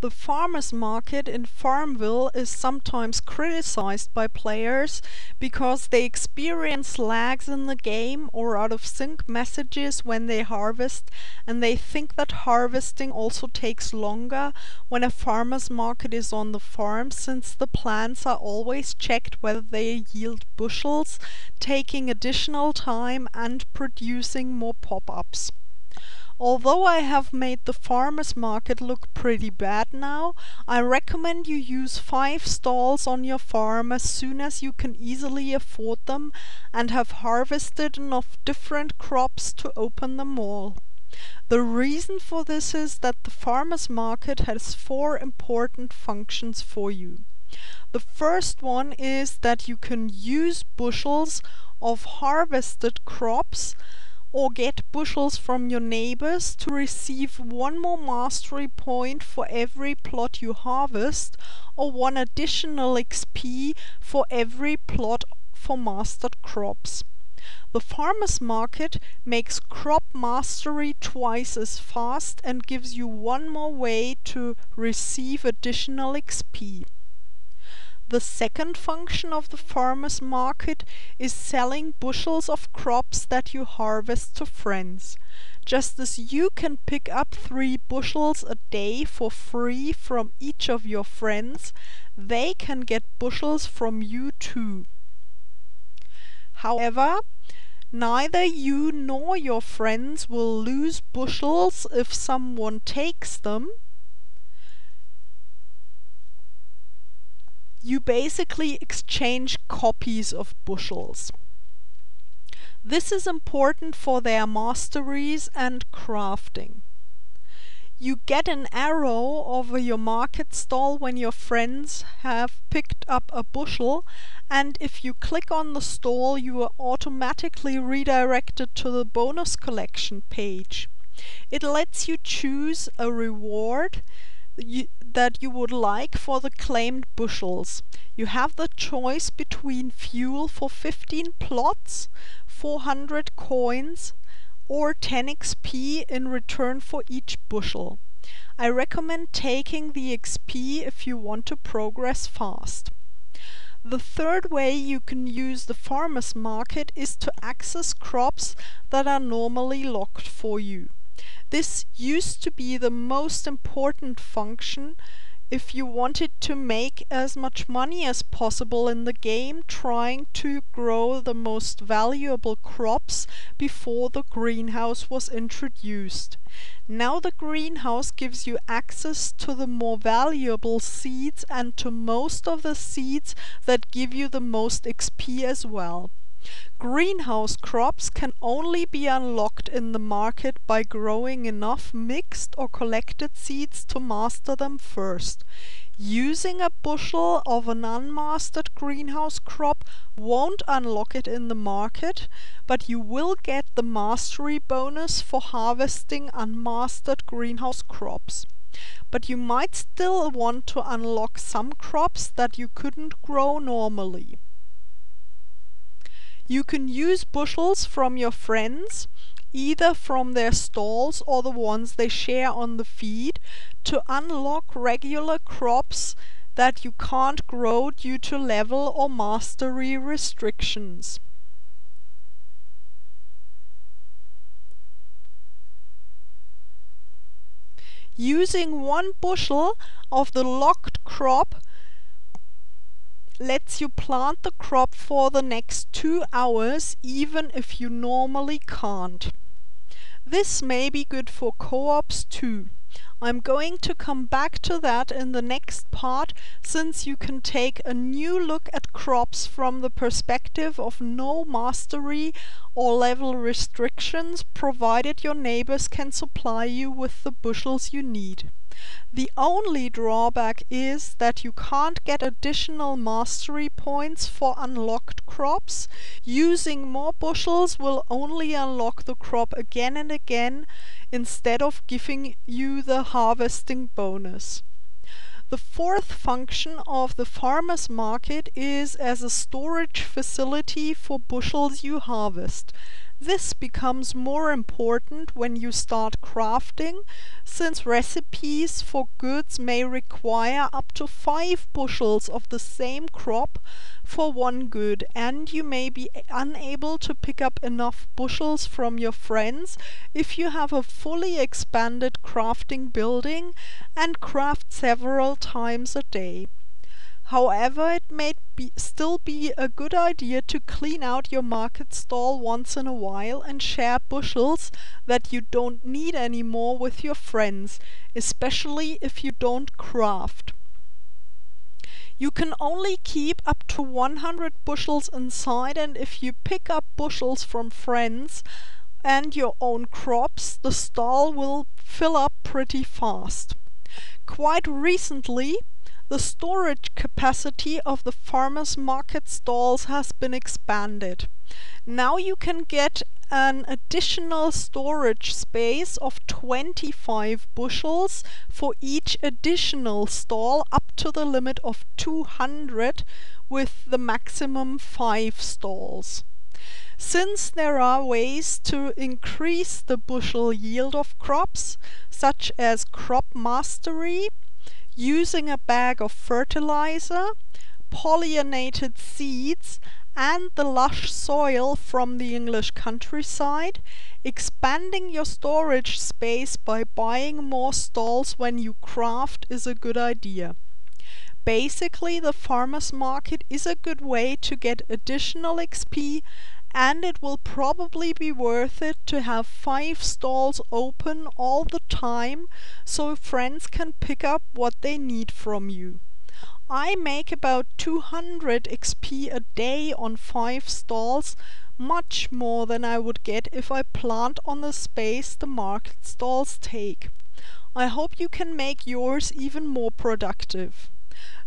The farmer's market in Farmville is sometimes criticized by players because they experience lags in the game or out of sync messages when they harvest, and they think that harvesting also takes longer when a farmer's market is on the farm, since the plants are always checked whether they yield bushels, taking additional time and producing more pop-ups. Although I have made the farmer's market look pretty bad now, I recommend you use 5 stalls on your farm as soon as you can easily afford them and have harvested enough different crops to open them all. The reason for this is that the farmer's market has 4 important functions for you. The first one is that you can use bushels of harvested crops or get bushels from your neighbors to receive 1 more mastery point for every plot you harvest, or 1 additional XP for every plot for mastered crops. The farmer's market makes crop mastery twice as fast and gives you 1 more way to receive additional XP. The second function of the farmer's market is selling bushels of crops that you harvest to friends. Just as you can pick up 3 bushels a day for free from each of your friends, they can get bushels from you too. However, neither you nor your friends will lose bushels if someone takes them. You basically exchange copies of bushels. This is important for their masteries and crafting. You get an arrow over your market stall when your friends have picked up a bushel, and if you click on the stall you are automatically redirected to the bonus collection page. It lets you choose a reward that you would like for the claimed bushels. You have the choice between fuel for 15 plots, 400 coins, or 10 XP in return for each bushel. I recommend taking the XP if you want to progress fast. The third way you can use the farmer's market is to access crops that are normally locked for you. This used to be the most important function if you wanted to make as much money as possible in the game, trying to grow the most valuable crops before the greenhouse was introduced. Now the greenhouse gives you access to the more valuable seeds and to most of the seeds that give you the most XP as well. Greenhouse crops can only be unlocked in the market by growing enough mixed or collected seeds to master them first. Using a bushel of an unmastered greenhouse crop won't unlock it in the market, but you will get the mastery bonus for harvesting unmastered greenhouse crops. But you might still want to unlock some crops that you couldn't grow normally. You can use bushels from your friends, either from their stalls or the ones they share on the feed, to unlock regular crops that you can't grow due to level or mastery restrictions. Using 1 bushel of the locked crop lets you plant the crop for the next 2 hours, even if you normally can't. This may be good for co-ops too. I'm going to come back to that in the next part, since you can take a new look at crops from the perspective of no mastery or level restrictions, provided your neighbors can supply you with the bushels you need. The only drawback is that you can't get additional mastery points for unlocked crops. Using more bushels will only unlock the crop again and again, instead of giving you the harvesting bonus. The fourth function of the farmer's market is as a storage facility for bushels you harvest. This becomes more important when you start crafting, since recipes for goods may require up to 5 bushels of the same crop for one good, and you may be unable to pick up enough bushels from your friends if you have a fully expanded crafting building and craft several times a day. However, it may still be a good idea to clean out your market stall once in a while and share bushels that you don't need anymore with your friends, especially if you don't craft. You can only keep up to 100 bushels inside, and if you pick up bushels from friends and your own crops, the stall will fill up pretty fast. Quite recently, the storage capacity of the farmers' market stalls has been expanded. Now you can get an additional storage space of 25 bushels for each additional stall, up to the limit of 200 with the maximum 5 stalls. Since there are ways to increase the bushel yield of crops, such as crop mastery, using a bag of fertilizer, pollinated seeds, and the lush soil from the English countryside, expanding your storage space by buying more stalls when you craft is a good idea. Basically, the farmers' market is a good way to get additional XP, and it will probably be worth it to have 5 stalls open all the time so friends can pick up what they need from you. I make about 200 XP a day on 5 stalls, much more than I would get if I plant on the space the market stalls take. I hope you can make yours even more productive.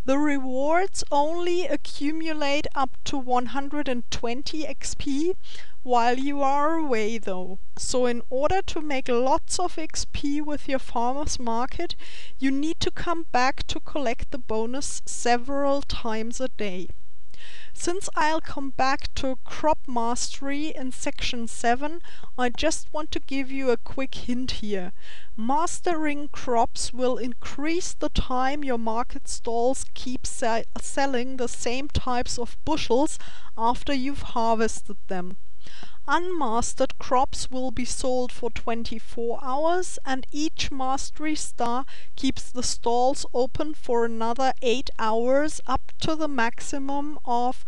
The rewards only accumulate up to 120 XP while you are away though. So in order to make lots of XP with your farmers market, you need to come back to collect the bonus several times a day. Since I'll come back to crop mastery in section 7, I just want to give you a quick hint here. Mastering crops will increase the time your market stalls keep selling the same types of bushels after you've harvested them. Unmastered crops will be sold for 24 hours, and each mastery star keeps the stalls open for another 8 hours, up to the maximum of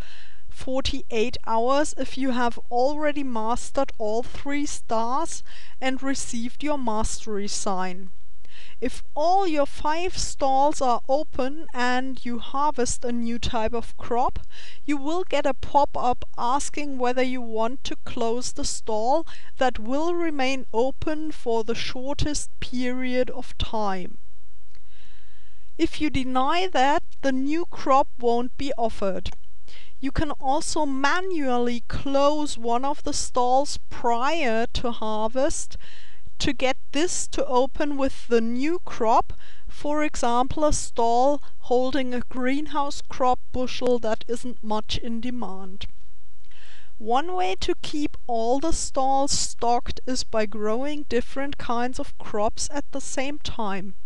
48 hours if you have already mastered all 3 stars and received your mastery sign. If all your 5 stalls are open and you harvest a new type of crop, you will get a pop-up asking whether you want to close the stall that will remain open for the shortest period of time. If you deny that, the new crop won't be offered. You can also manually close one of the stalls prior to harvest to get this to open with the new crop, for example a stall holding a greenhouse crop bushel that isn't much in demand. One way to keep all the stalls stocked is by growing different kinds of crops at the same time.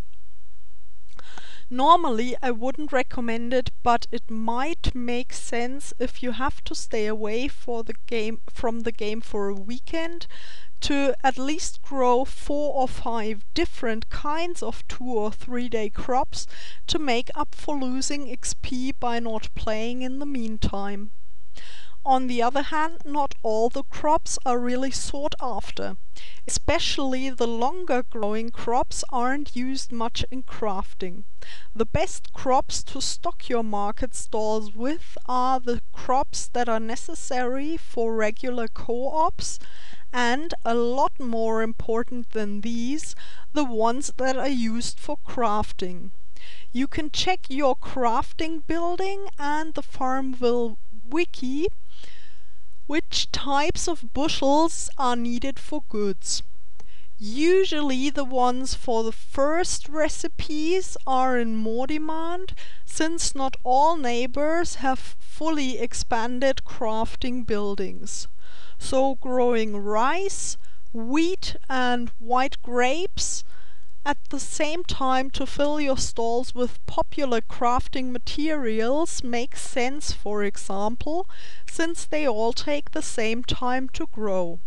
Normally I wouldn't recommend it, but it might make sense if you have to stay away from the game for a weekend, to at least grow 4 or 5 different kinds of 2 or 3 day crops to make up for losing XP by not playing in the meantime. On the other hand, not all the crops are really sought after. Especially the longer growing crops aren't used much in crafting. The best crops to stock your market stalls with are the crops that are necessary for regular co-ops, and, a lot more important than these, the ones that are used for crafting. You can check your crafting building and the Farmville wiki which types of bushels are needed for goods. Usually the ones for the first recipes are in more demand, since not all neighbors have fully expanded crafting buildings. So growing rice, wheat and white grapes at the same time to fill your stalls with popular crafting materials makes sense, for example, since they all take the same time to grow.